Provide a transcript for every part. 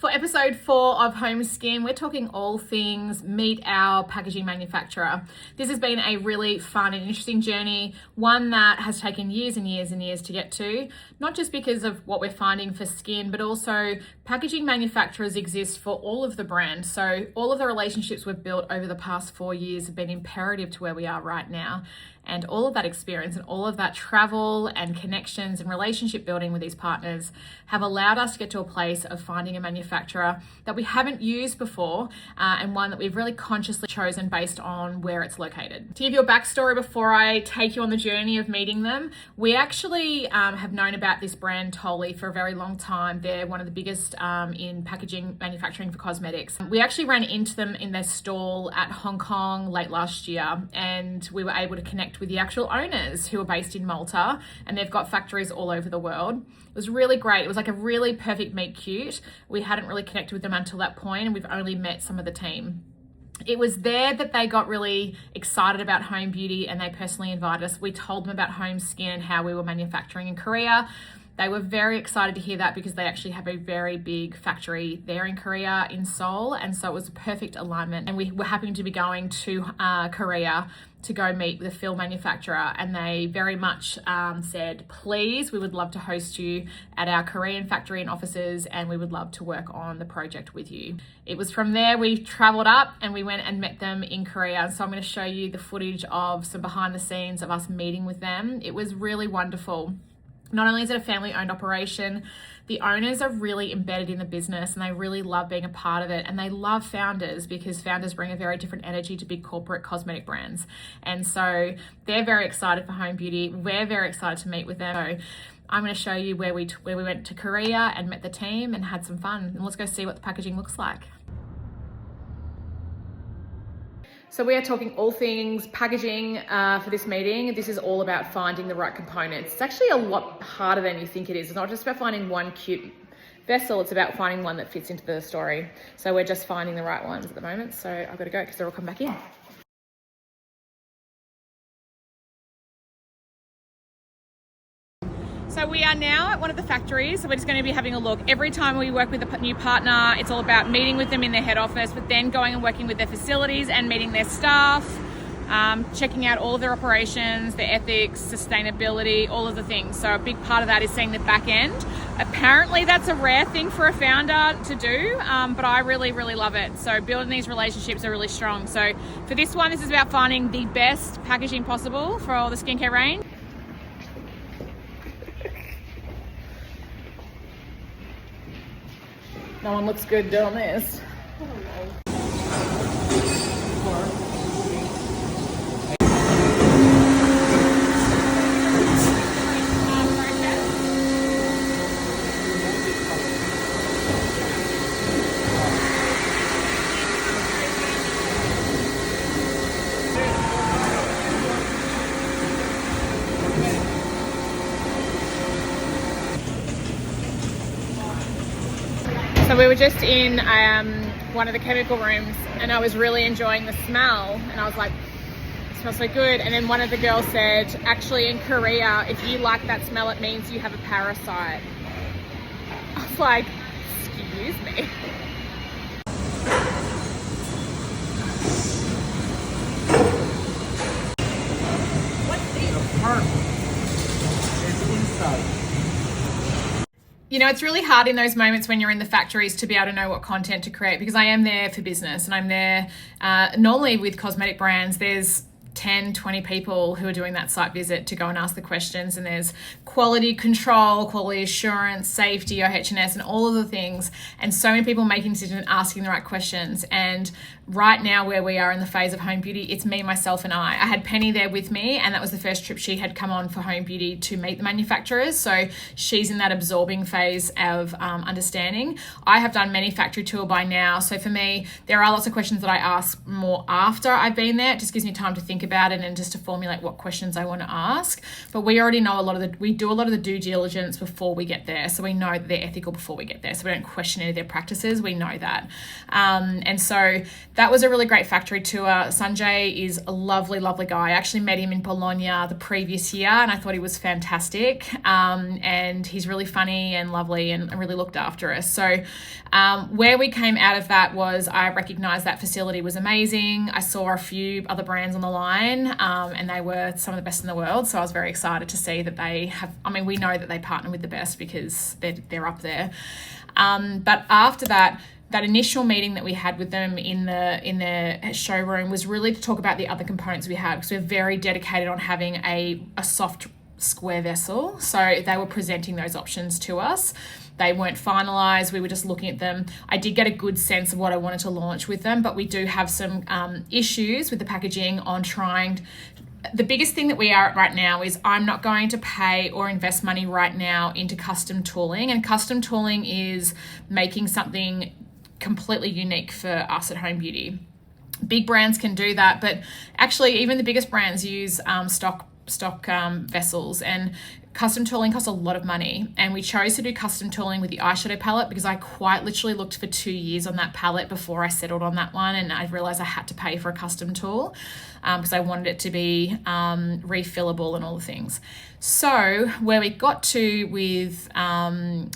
For episode 4 of Home Skin, we're talking all things meet our packaging manufacturer. This has been a really fun and interesting journey, one that has taken years and years and years to get to, not just because of what we're finding for skin, but also packaging manufacturers exist for all of the brands. So all of the relationships we've built over the past 4 years have been imperative to where we are right now. And all of that experience and all of that travel and connections and relationship building with these partners have allowed us to get to a place of finding a manufacturer that we haven't used before and one that we've really consciously chosen based on where it's located. To give you a backstory before I take you on the journey of meeting them, we actually have known about this brand Holme for a very long time. They're one of the biggest in packaging manufacturing for cosmetics. We actually ran into them in their stall at Hong Kong late last year, and we were able to connect with the actual owners who are based in Malta, and they've got factories all over the world. It was really great. It was like a really perfect meet cute. We hadn't really connected with them until that point, and we've only met some of the team. It was there that they got really excited about home beauty, and they personally invited us. We told them about Home Skin and how we were manufacturing in Korea. They were very excited to hear that because they actually have a very big factory there in Korea, in Seoul. And so it was a perfect alignment. And we were happy to be going to Korea to go meet with a film manufacturer. And they very much said, please, we would love to host you at our Korean factory and offices, and we would love to work on the project with you. It was from there we traveled up and we went and met them in Korea. So I'm going to show you the footage of some behind the scenes of us meeting with them. It was really wonderful. Not only is it a family-owned operation, the owners are really embedded in the business and they really love being a part of it, and they love founders because founders bring a very different energy to big corporate cosmetic brands. And so they're very excited for home beauty. We're very excited to meet with them. So I'm going to show you where we went to Korea and met the team and had some fun. And let's go see what the packaging looks like. So we are talking all things packaging for this meeting. This is all about finding the right components. It's actually a lot harder than you think it is. It's not just about finding one cute vessel, it's about finding one that fits into the story. So we're just finding the right ones at the moment. So I've got to go because they're all come back in. So we are now at one of the factories, so we're just going to be having a look. Every time we work with a new partner, it's all about meeting with them in their head office, but then going and working with their facilities and meeting their staff, checking out all of their operations, their ethics, sustainability, all of the things. So a big part of that is seeing the back end. Apparently that's a rare thing for a founder to do, but I really, really love it. So building these relationships are really strong. So for this one, this is about finding the best packaging possible for all the skincare range. No one looks good doing this. So we were just in one of the chemical rooms, and I was really enjoying the smell, and I was like, it smells so good. And then one of the girls said, actually in Korea, if you like that smell, it means you have a parasite. I was like, excuse me. What's the part? It's inside. You know, it's really hard in those moments when you're in the factories to be able to know what content to create, because I am there for business, and I'm there normally with cosmetic brands. There's 10, 20 people who are doing that site visit to go and ask the questions, and there's quality control, quality assurance, safety, OH&S, and all of the things, and so many people making decisions and asking the right questions. And right now, where we are in the phase of home beauty, it's me, myself, and I had Penny there with me, and that was the first trip she had come on for home beauty to meet the manufacturers. So she's in that absorbing phase of understanding. I have done many factory tour by now, so for me there are lots of questions that I ask more after I've been there. It just gives me time to think about it and just to formulate what questions I want to ask. But we already know we do a lot of the due diligence before we get there. So we know that they're ethical before we get there. So we don't question any of their practices. We know that. And so that was a really great factory tour. Sanjay is a lovely, lovely guy. I actually met him in Bologna the previous year and I thought he was fantastic. And he's really funny and lovely and really looked after us. So where we came out of that was I recognized that facility was amazing. I saw a few other brands on the line and they were some of the best in the world. So I was very excited to see that they have, we know that they partner with the best because they're up there. But after that initial meeting that we had with them in their showroom was really to talk about the other components we had, because we're very dedicated on having a soft square vessel. So they were presenting those options to us. They weren't finalized. We were just looking at them. I did get a good sense of what I wanted to launch with them, but we do have some issues with the packaging on trying. The biggest thing that we are at right now is I'm not going to pay or invest money right now into custom tooling. And custom tooling is making something completely unique for us at Home Beauty. Big brands can do that, but actually even the biggest brands use stock vessels, and custom tooling costs a lot of money. And we chose to do custom tooling with the eyeshadow palette because I quite literally looked for 2 years on that palette before I settled on that one, and I realized I had to pay for a custom tool because I wanted it to be refillable and all the things. So where we got to with the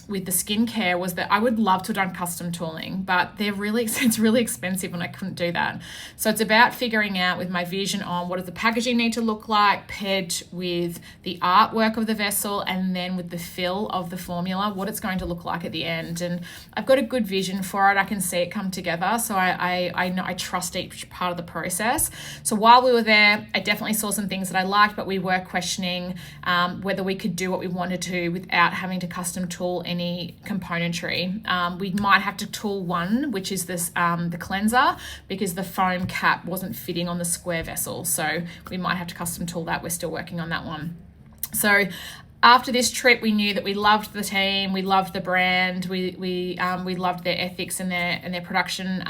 skincare was that I would love to have done custom tooling, but it's really expensive and I couldn't do that. So it's about figuring out with my vision on what does the packaging need to look like, paired with the artwork of the vessel, and then with the fill of the formula, what it's going to look like at the end. And I've got a good vision for it. I can see it come together. So I know I trust each part of the process. So while we were there, I definitely saw some things that I liked, but we were questioning whether we could do what we wanted to without having to custom tool any componentry. We might have to tool one, which is this the cleanser, because the foam cap wasn't fitting on the square vessel. So we might have to custom tool that. We're still working on that one. So after this trip, we knew that we loved the team, we loved the brand, we loved their ethics and their production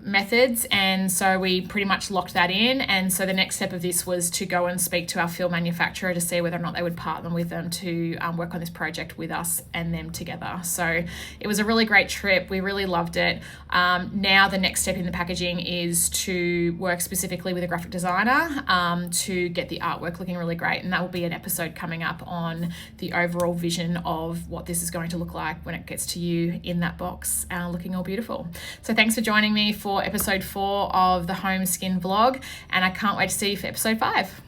methods, and so we pretty much locked that in. And so the next step of this was to go and speak to our fill manufacturer to see whether or not they would partner with them to work on this project with us and them together. So it was a really great trip. We really loved it. Now the next step in the packaging is to work specifically with a graphic designer to get the artwork looking really great, and that will be an episode coming up on the overall vision of what this is going to look like when it gets to you in that box looking all beautiful. So thanks for joining me for episode 4 of the Home Skin vlog, and I can't wait to see you for episode 5.